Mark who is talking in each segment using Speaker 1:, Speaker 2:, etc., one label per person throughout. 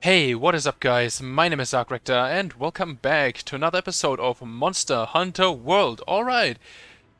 Speaker 1: Hey, what is up guys? My name is Greatsword and welcome back to another episode of Monster Hunter World. Alright,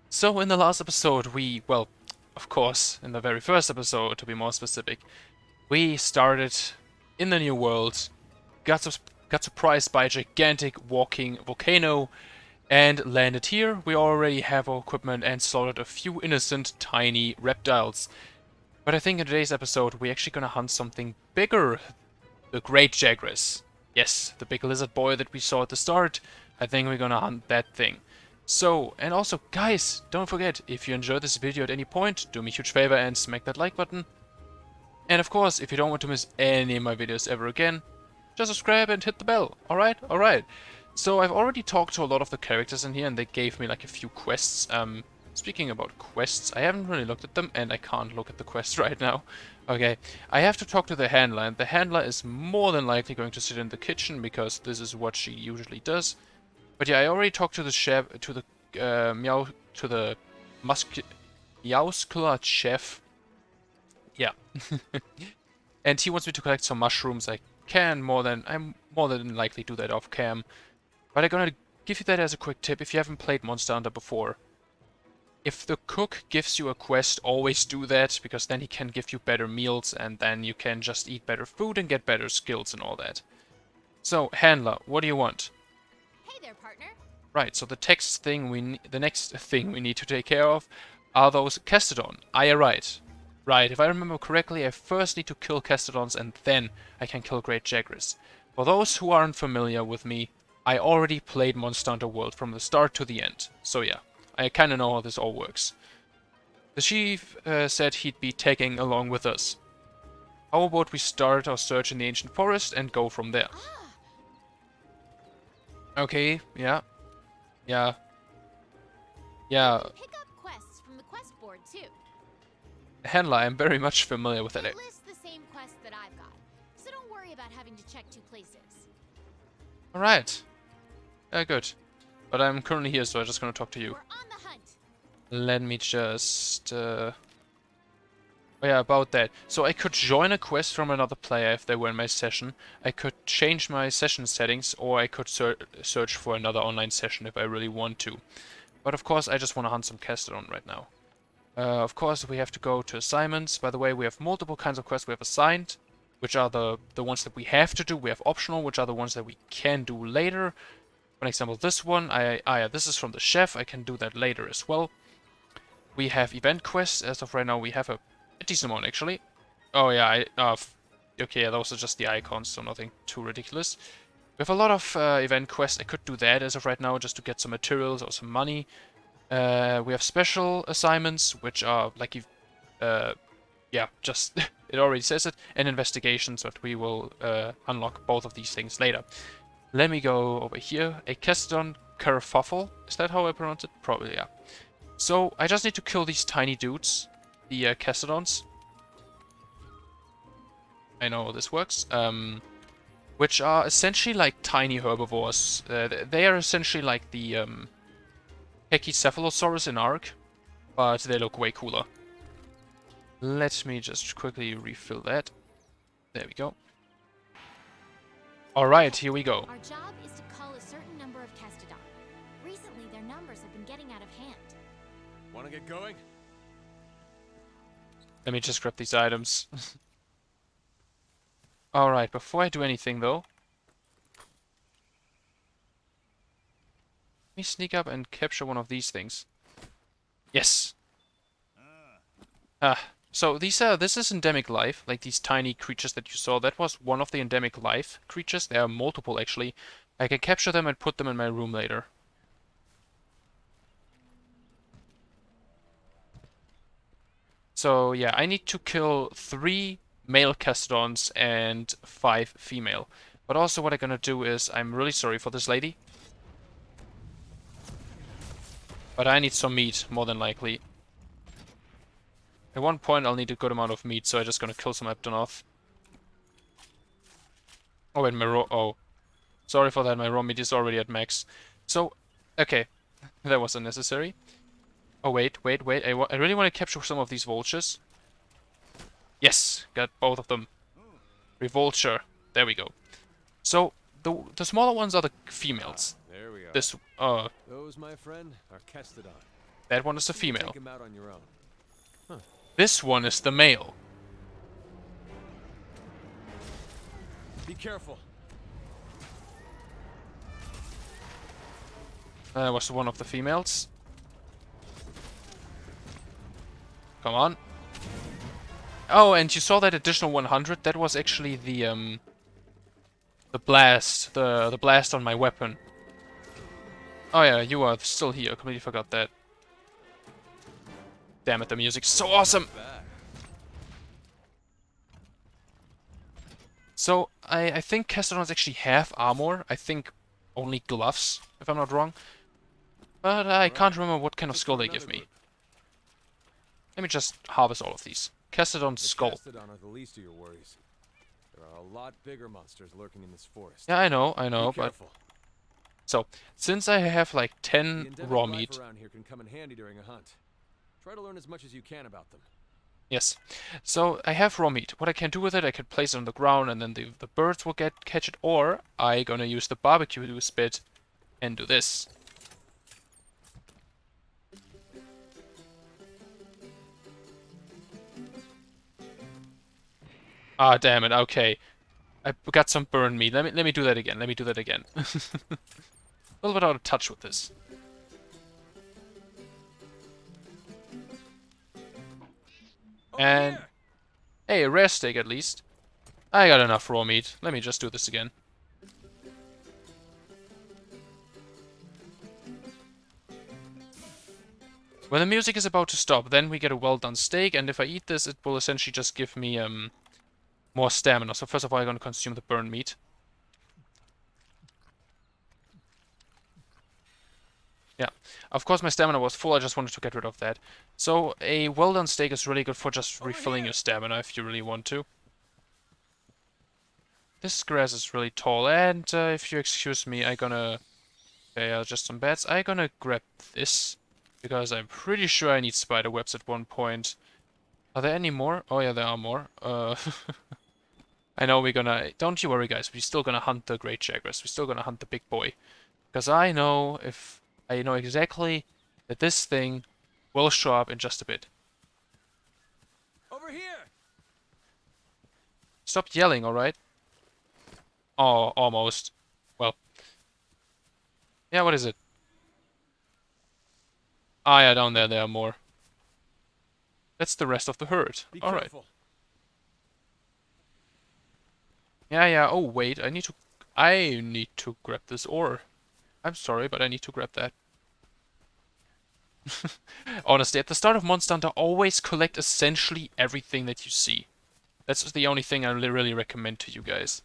Speaker 1: so in the last episode of course, in the very first episode to be more specific, we started in the new world, got, got surprised by a gigantic walking volcano and landed here. We already have our equipment and slaughtered a few innocent tiny reptiles. But I think in today's episode we're actually gonna hunt something bigger. The Great Jagras. Yes, the big lizard boy that we saw at the start. I think we're gonna hunt that thing. So, and also, guys, don't forget, if you enjoyed this video at any point, do me a huge favor and smack that like button. And of course, if you don't want to miss any of my videos ever again, just subscribe and hit the bell. Alright? Alright. So I've already talked to a lot of the characters in here and they gave me like a few quests. Speaking about quests, I haven't really looked at them and I can't look at the quests right now. Okay, I have to talk to the handler, and the handler is more than likely going to sit in the kitchen because this is what she usually does. But yeah, I already talked to the chef, to the muscular chef. Yeah, and he wants me to collect some mushrooms. I'm more than likely do that off cam. But I'm gonna give you that as a quick tip if you haven't played Monster Hunter before. If the cook gives you a quest, always do that, because then he can give you better meals, and then you can just eat better food and get better skills and all that. So, handler, what do you want?
Speaker 2: Hey there, partner.
Speaker 1: Right, so the next thing we need to take care of are those Kestadons. Right, if I remember correctly, I first need to kill Kestadons and then I can kill Great Jagras. For those who aren't familiar with me, I already played Monster Hunter World from the start to the end. So yeah, I kinda know how this all works. The chief said he'd be tagging along with us. How about we start our search in the ancient forest and go from there?
Speaker 2: Ah,
Speaker 1: Okay, yeah, yeah,
Speaker 2: you
Speaker 1: yeah.
Speaker 2: can pick up quests from the quest board too.
Speaker 1: Handler, I'm very much familiar with it.
Speaker 2: It lists the same quest that I've got, so don't worry about having to check two places.
Speaker 1: Alright. Good. But I'm currently here, so I'm just gonna talk to you.
Speaker 2: We're on the hunt.
Speaker 1: Let me just... Oh yeah, about that. So I could join a quest from another player if they were in my session. I could change my session settings, or I could search for another online session if I really want to. But of course, I just want to hunt some Kestadon right now. Of course, we have to go to assignments. By the way, we have multiple kinds of quests we have assigned, which are the ones that we have to do. We have optional, which are the ones that we can do later. For example, this one, yeah, this is from the chef. I can do that later as well. We have event quests. As of right now, we have a decent amount, actually. Oh, yeah, okay, yeah, those are just the icons, so nothing too ridiculous. We have a lot of event quests. I could do that as of right now, just to get some materials or some money. We have special assignments, which are like, yeah, just it already says it, and investigations, but we will unlock both of these things later. Let me go over here. A Kestadon kerfuffle. Is that how I pronounce it? Probably, yeah. So I just need to kill these tiny dudes, the Kestadons. I know how this works. Which are essentially like tiny herbivores. They are essentially like the Pachycephalosaurus in Ark, but they look way cooler. Let me just quickly refill that. There we go. Alright, here we go.
Speaker 2: Our job is to cull a certain number of Kestadon. Recently, their numbers have been getting out of hand.
Speaker 3: Wanna get going?
Speaker 1: Let me just grab these items. Alright, before I do anything though, let me sneak up and capture one of these things. Yes! So this is endemic life, like these tiny creatures that you saw. That was one of the endemic life creatures. There are multiple actually. I can capture them and put them in my room later. So yeah, I need to kill 3 male Kestadons and 5 female. But also what I'm gonna do is, I'm really sorry for this lady, but I need some meat, more than likely. At one point I'll need a good amount of meat, so I'm just gonna kill some Eptonoth. Oh wait, oh. Sorry for that, my raw meat is already at max. So, okay. That was unnecessary. Oh wait. I really want to capture some of these vultures. Yes! Got both of them. Revulture. There we go. So the smaller ones are the females.
Speaker 3: There we are.
Speaker 1: This
Speaker 3: Those, my friend, are Kestadon.
Speaker 1: that one is the
Speaker 3: You can
Speaker 1: female.
Speaker 3: take 'em out on your own.
Speaker 1: This one is the male.
Speaker 3: Be careful.
Speaker 1: That was one of the females. Come on. Oh, and you saw that additional 100? That was actually the blast. The blast on my weapon. Oh yeah, you are still here. Completely forgot that. Damn it, the music's so awesome!
Speaker 3: Back.
Speaker 1: So, I think Kestadons actually have armor. I think only gloves, if I'm not wrong. But I can't remember what kind of skull they give me. Let me just harvest all of these. Kestadon's
Speaker 3: The
Speaker 1: skull.
Speaker 3: Kestadon are the least of your worries. There are a lot bigger monsters lurking in this forest.
Speaker 1: Yeah, I know,
Speaker 3: Be
Speaker 1: but...
Speaker 3: careful.
Speaker 1: So, since I have like
Speaker 3: The
Speaker 1: 10
Speaker 3: endemic
Speaker 1: raw
Speaker 3: life
Speaker 1: meat...
Speaker 3: around here can come in handy during a hunt. Try to learn as much as you can about them.
Speaker 1: Yes. So, I have raw meat. What I can do with it, I can place it on the ground and then the birds will catch it. Or, I gonna use the barbecue spit and do this. Ah, damn it. Okay. I got some burned meat. Let me do that again. Let me do that again. A little bit out of touch with this. And
Speaker 3: here.
Speaker 1: hey, a rare steak at least. I got enough raw meat. Let me just do this again. When the music is about to stop, then we get a well done steak, and if I eat this, it will essentially just give me more stamina. So first of all, I'm gonna consume the burned meat. Yeah, of course my stamina was full, I just wanted to get rid of that. So a well done steak is really good for just refilling your stamina if you really want to. This grass is really tall, and if you excuse me, I'm gonna... Okay, just some bats. I'm gonna grab this, because I'm pretty sure I need spider webs at one point. Are there any more? Oh yeah, there are more. I know we're gonna... Don't you worry guys, we're still gonna hunt the Great Jagras. We're still gonna hunt the big boy. Because I know if... I know exactly that this thing will show up in just a bit.
Speaker 3: Over here.
Speaker 1: Stop yelling, alright? Oh, almost. Well. Yeah, what is it? Ah, yeah, down there, there are more. That's the rest of the herd.
Speaker 3: Be
Speaker 1: Alright.
Speaker 3: careful.
Speaker 1: Yeah, yeah, oh wait, I need to grab this ore. I'm sorry, but I need to grab that. Honestly, at the start of Monster Hunter, always collect essentially everything that you see. That's the only thing I really recommend to you guys.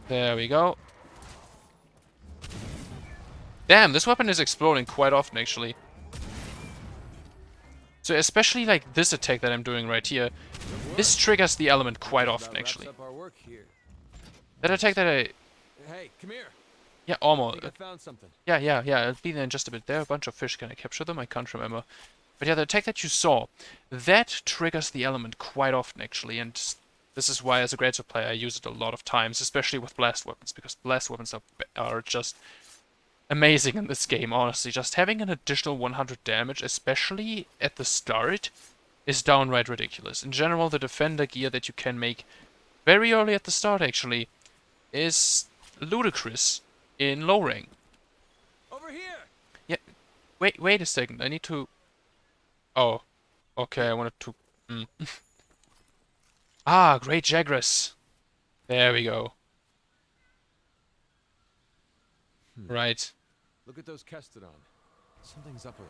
Speaker 1: There we go. Damn, this weapon is exploding quite often, actually. So especially like this attack that I'm doing right here, this triggers the element quite often, actually.
Speaker 3: Up our work here.
Speaker 1: That attack that I...
Speaker 3: Hey, come here.
Speaker 1: Yeah,
Speaker 3: I
Speaker 1: almost.
Speaker 3: think I found something.
Speaker 1: Yeah, I'll be there in just a bit. There are a bunch of fish. Can I capture them? I can't remember. But yeah, the attack that you saw, that triggers the element quite often, actually. And this is why, as a Greatsword player, I use it a lot of times, especially with blast weapons, because blast weapons are just amazing in this game, honestly. Just having an additional 100 damage, especially at the start, is downright ridiculous. In general, the defender gear that you can make very early at the start, actually, is ludicrous in low rank.
Speaker 3: Over here.
Speaker 1: Yeah, wait a second, I need to... Oh, okay, I wanted to... Ah, Great Jagras. There we go. Right.
Speaker 3: Look at those Kestadon. Something's up with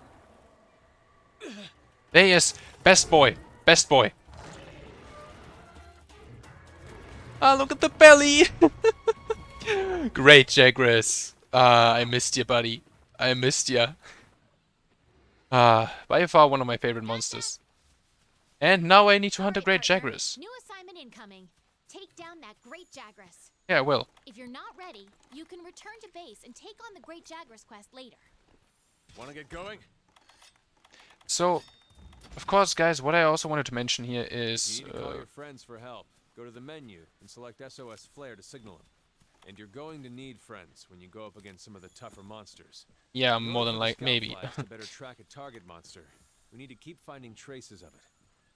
Speaker 3: them.
Speaker 1: There he is. Best boy. Best boy. Ah, look at the belly. Great Jagras. Ah, I missed you, buddy. I missed you. Ah, by far one of my favorite monsters. And now I need to hunt a Great
Speaker 2: Partner.
Speaker 1: Jagras.
Speaker 2: New assignment incoming. Take down that Great Jagras.
Speaker 1: Yeah, I will.
Speaker 2: If you're not ready, you can return to base and take on the Great Jagras quest later.
Speaker 3: Wanna get going?
Speaker 1: So, of course, guys, what I also wanted to mention here
Speaker 3: You
Speaker 1: is...
Speaker 3: need to call your friends for help. Go to the menu and select SOS Flare to signal them. And you're going to need friends when you go up against some of the tougher monsters.
Speaker 1: yeah,
Speaker 3: In
Speaker 1: more
Speaker 3: order
Speaker 1: than
Speaker 3: for the
Speaker 1: like,
Speaker 3: scout
Speaker 1: maybe.
Speaker 3: flies to better track a target monster, we need to keep finding traces of it.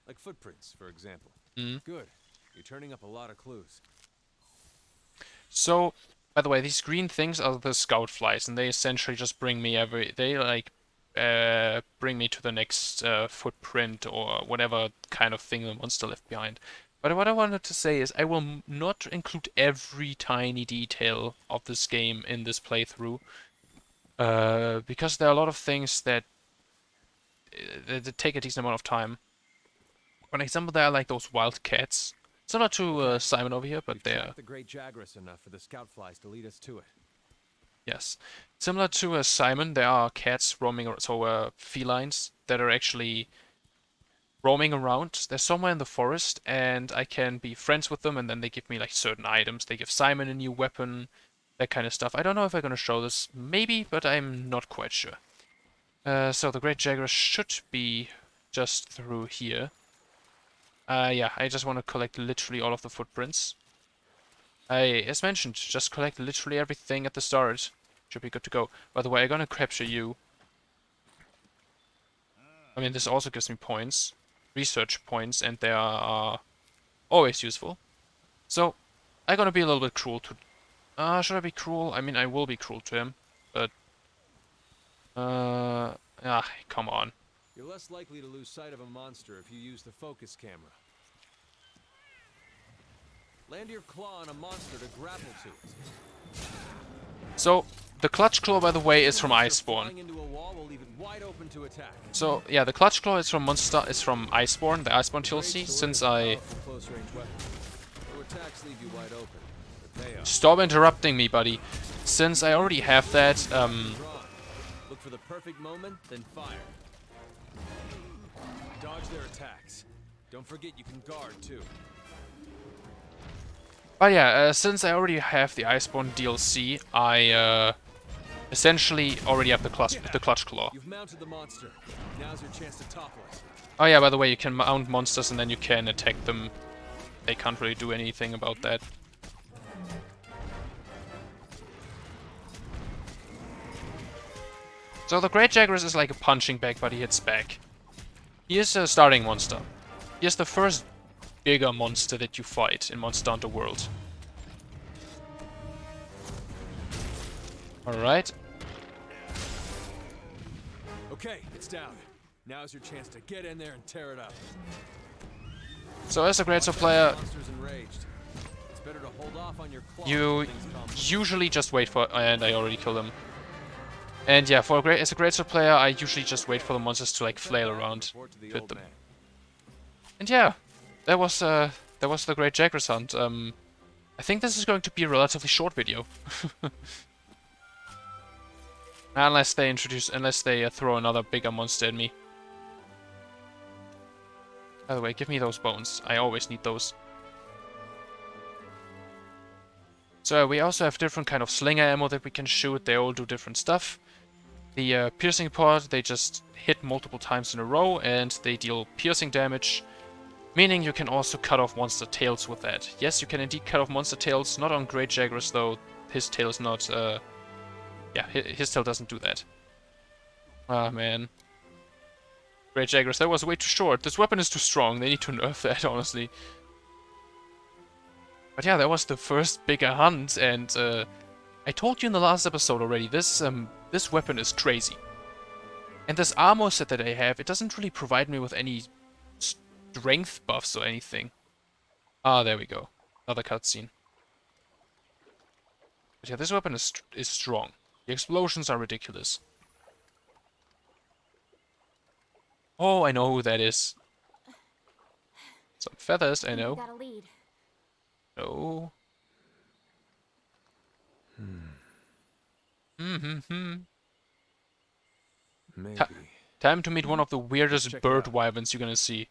Speaker 3: Like footprints, for example.
Speaker 1: Mm.
Speaker 3: Good. You're turning up a lot of clues.
Speaker 1: So, by the way, these green things are the scout flies, and they essentially just bring me bring me to the next footprint or whatever kind of thing the monster left behind. But what I wanted to say is I will not include every tiny detail of this game in this playthrough, because there are a lot of things that take a decent amount of time. For example, there are like those wild cats. Similar to Simon over here, but
Speaker 3: We've
Speaker 1: they're...
Speaker 3: tracked the Great Jagras enough for the scout flies to lead us to it.
Speaker 1: Yes. Similar to Simon, there are cats roaming, so felines that are actually roaming around. They're somewhere in the forest, and I can be friends with them, and then they give me like certain items. They give Simon a new weapon, that kind of stuff. I don't know if I'm gonna show this, maybe, but I'm not quite sure. So the Great Jagras should be just through here. Yeah, I just want to collect literally all of the footprints. As mentioned, just collect literally everything at the start. Should be good to go. By the way, I'm gonna capture you. I mean, this also gives me points. Research points, and they are always useful. So, I'm gonna be a little bit cruel to... should I be cruel? I mean, I will be cruel to him. But... come on.
Speaker 3: You're less likely to lose sight of a monster if you use the focus camera. Land your claw on a monster to grapple to it.
Speaker 1: So, the clutch claw, by the way, is from
Speaker 3: Monster
Speaker 1: Iceborne.
Speaker 3: flying into a wall will leave it wide open to attack.
Speaker 1: So, yeah, the clutch claw is from Iceborne, the Iceborne DLC, since I...
Speaker 3: Close-range weapon. Though attacks leave you wide open. But they are
Speaker 1: Stop interrupting me, buddy. Since I already have that,
Speaker 3: strong. Look for the perfect moment, then fire. Dodge their attacks. Don't forget you can guard too.
Speaker 1: But yeah, since I already have the Iceborne DLC, I essentially already have the clutch claw.
Speaker 3: You've mounted the monster. Now's your chance to topple it.
Speaker 1: Oh yeah, by the way, you can mount monsters and then you can attack them. They can't really do anything about that. So the Great Jagras is like a punching bag, but he hits back. He is a starting monster. He is the first bigger monster that you fight in Monster Hunter World. Alright.
Speaker 3: Okay, it's down. Now's your chance to get in there and tear it up.
Speaker 1: So as a Greatsword player,
Speaker 3: Monster's enraged. It's better to hold off on your claws
Speaker 1: you
Speaker 3: when things calm down.
Speaker 1: usually just wait for... and I already killed him. And yeah, as a Greatsword player, I usually just wait for the monsters to like flail around
Speaker 3: Report to the
Speaker 1: to hit
Speaker 3: old
Speaker 1: them.
Speaker 3: man.
Speaker 1: And yeah, that was the Great Jagras hunt. I think this is going to be a relatively short video. Unless they throw another bigger monster at me. By the way, give me those bones. I always need those. So we also have different kind of slinger ammo that we can shoot. They all do different stuff. The piercing part, they just hit multiple times in a row and they deal piercing damage. Meaning you can also cut off monster tails with that. Yes, you can indeed cut off monster tails. Not on Great Jagras though. His tail is not... yeah, his tail doesn't do that. Ah, man. Great Jagras, that was way too short. This weapon is too strong. They need to nerf that, honestly. But yeah, that was the first bigger hunt, and I told you in the last episode already, this weapon is crazy. And this armor set that I have, it doesn't really provide me with any strength buffs or anything. Ah, there we go. Another cutscene. But yeah, this weapon is strong. The explosions are ridiculous. Oh, I know who that is. Some feathers, I know.
Speaker 2: Got a lead.
Speaker 1: No.
Speaker 3: Maybe.
Speaker 1: Time to meet one of the weirdest
Speaker 3: check it
Speaker 1: bird
Speaker 3: out.
Speaker 1: wyverns you're gonna see.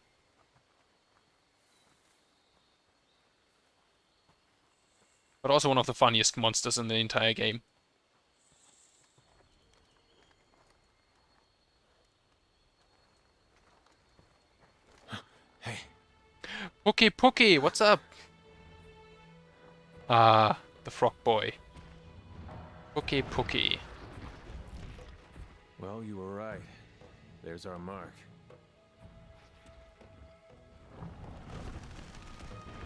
Speaker 1: but also one of the funniest monsters in the entire game.
Speaker 3: Hey.
Speaker 1: Pookie, what's up? Ah, the frog boy. Pookie.
Speaker 3: Well, you were right. There's our mark.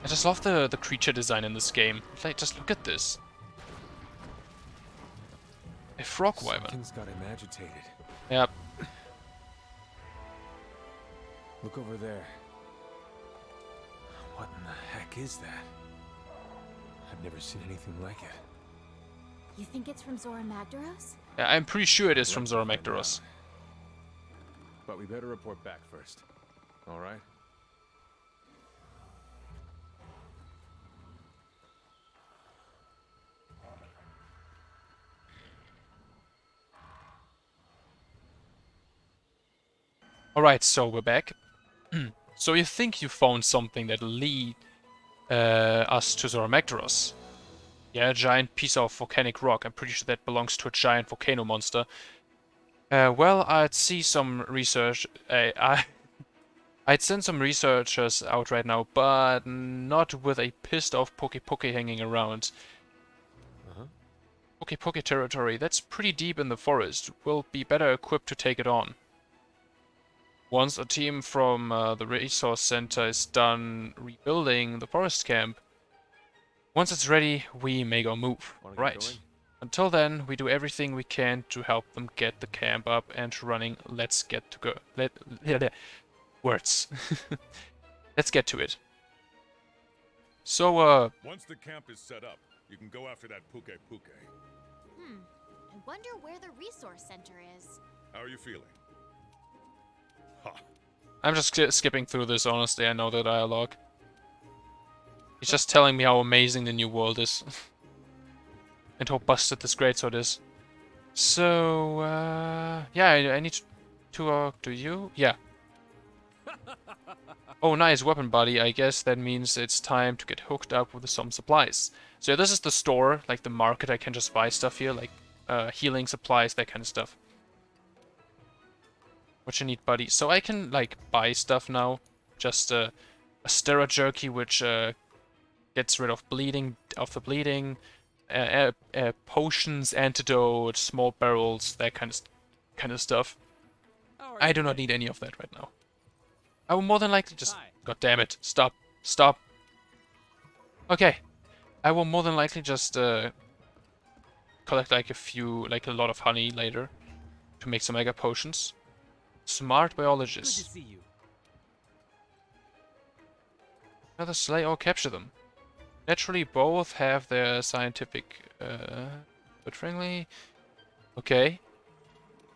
Speaker 1: I just love the creature design in this game. Like, just look at this. A frog wyvern.
Speaker 3: Something's got him agitated.
Speaker 1: Yep.
Speaker 3: Look over there. What in the heck is that? I've never seen anything like it.
Speaker 2: You think it's from Zora Magdaros?
Speaker 1: Yeah, I'm pretty sure it is from Zora Magdaros.
Speaker 3: But we better report back first. All right?
Speaker 1: Alright, so we're back. So you think you found something that'll lead us to Zora Magdaros? Yeah, a giant piece of volcanic rock. I'm pretty sure that belongs to a giant volcano monster. Well, I'd see some research. I'd send some researchers out right now, but not with a pissed off Poke hanging around. Poke territory, that's pretty deep in the forest. We'll be better equipped to take it on. Once a team from the resource center is done rebuilding the forest camp, once it's ready, we make our move. Right. Until then, we do everything we can to help them get the camp up and running. Let's get to go. Words. Let's get to it. So,
Speaker 4: Once the camp is set up, you can go after that Puke.
Speaker 2: I wonder where the resource center is.
Speaker 4: How are you feeling? Ha!
Speaker 1: I'm just skipping through this, honestly. I know the dialogue. He's just telling me how amazing the new world is. And how busted this greatsword is. So, yeah, I need to talk to you. Yeah. Oh, nice weapon, buddy. I guess that means it's time to get hooked up with some supplies. So yeah, this is the store, like the market. I can just buy stuff here, like healing supplies, that kind of stuff. What you need, buddy? So I can, like, buy stuff now. Just a steroid jerky, which gets rid of bleeding, potions, antidote, small barrels, that kind of stuff. I do not need any of that right now. I will more than likely just... God damn it. Stop. Okay. I will more than likely just collect like a lot of honey later to make some mega potions. Smart biologist.
Speaker 5: Good to see you.
Speaker 1: Either slay or capture them. Naturally, both have their scientific, but friendly. Okay.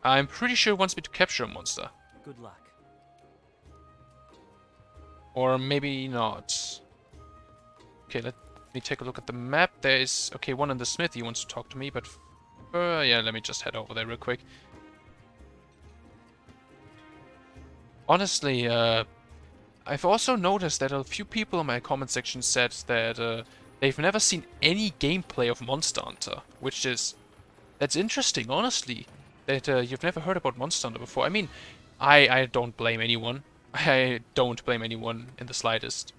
Speaker 1: I'm pretty sure it wants me to capture a monster.
Speaker 5: Good luck.
Speaker 1: Or maybe not. Okay, let me take a look at the map. There is... Okay, one in the smithy wants to talk to me, but... yeah, let me just head over there real quick. Honestly, I've also noticed that a few people in my comment section said that they've never seen any gameplay of Monster Hunter, which is... That's interesting, honestly, that you've never heard about Monster Hunter before. I mean, I don't blame anyone. I don't blame anyone in the slightest.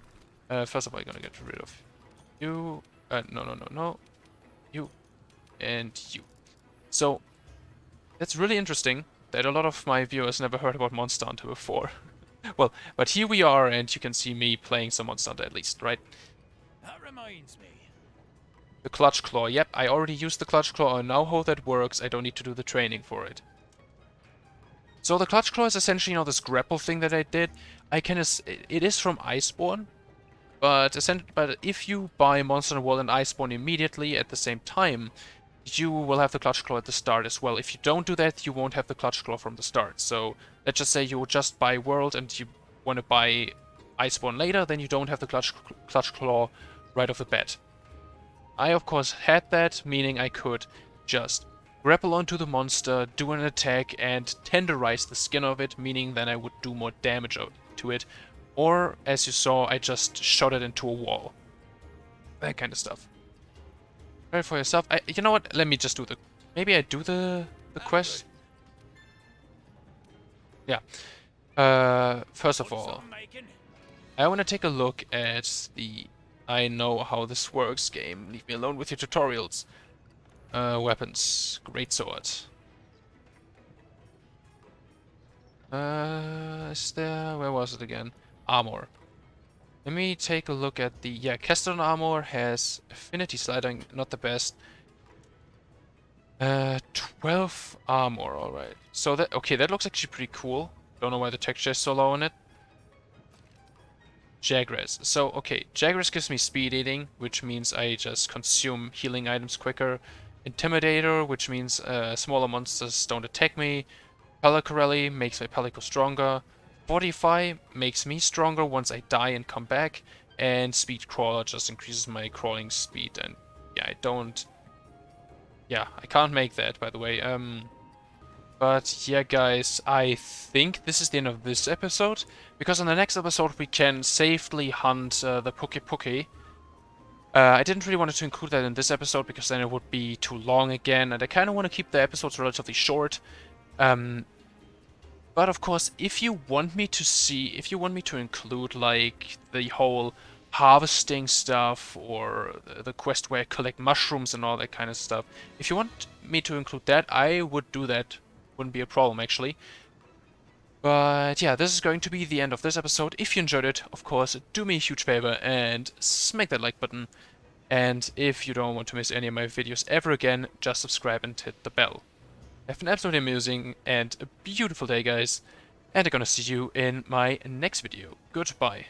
Speaker 1: First of all, I'm gonna get rid of you. No. You. And you. So, that's really interesting that a lot of my viewers never heard about Monster Hunter before. Well, but here we are, and you can see me playing some Monster Hunter at least, right?
Speaker 5: That reminds me.
Speaker 1: The Clutch Claw. Yep, I already used the Clutch Claw. I know how that works. I don't need to do the training for it. So the Clutch Claw is essentially, this grapple thing that I did. It is from Iceborne, but if you buy Monster Hunter World and Iceborne immediately at the same time, you will have the Clutch Claw at the start as well. If you don't do that, you won't have the Clutch Claw from the start. So let's just say you just buy World and you want to buy Iceborne later, then you don't have the Clutch Claw right off the bat. I of course had that, meaning I could just grapple onto the monster, do an attack, and tenderize the skin of it, meaning then I would do more damage to it. Or, as you saw, I just shot it into a wall. That kind of stuff. Try it for yourself. You know what? Let me just do the... Maybe I do the quest? Yeah. First of all, I want to take a look at the I know how this works game. Leave me alone with your tutorials. Weapons. Greatsword. Is there... Where was it again? Armor. Let me take a look at the... Yeah, Kestadon armor has affinity sliding, not the best. 12 armor, alright. So that... Okay, that looks actually pretty cool. Don't know why the texture is so low on it. Jagras. So, okay, Jagras gives me speed eating, which means I just consume healing items quicker. Intimidator, which means smaller monsters don't attack me. Palicorelli makes my Palico stronger. Fortify makes me stronger once I die and come back. And Speed Crawler just increases my crawling speed. And yeah, I don't... Yeah, I can't make that, by the way. But yeah, guys, I think this is the end of this episode. Because on the next episode we can safely hunt the Puke. I didn't really want to include that in this episode because then it would be too long again. And I kind of want to keep the episodes relatively short. But of course, if you want me to include like the whole harvesting stuff or the quest where I collect mushrooms and all that kind of stuff, if you want me to include that, I would do that. Wouldn't be a problem, actually. But yeah, this is going to be the end of this episode. If you enjoyed it, of course, do me a huge favor and smack that like button. And if you don't want to miss any of my videos ever again, just subscribe and hit the bell. Have an absolutely amusing and a beautiful day, guys, and I'm gonna see you in my next video. Goodbye.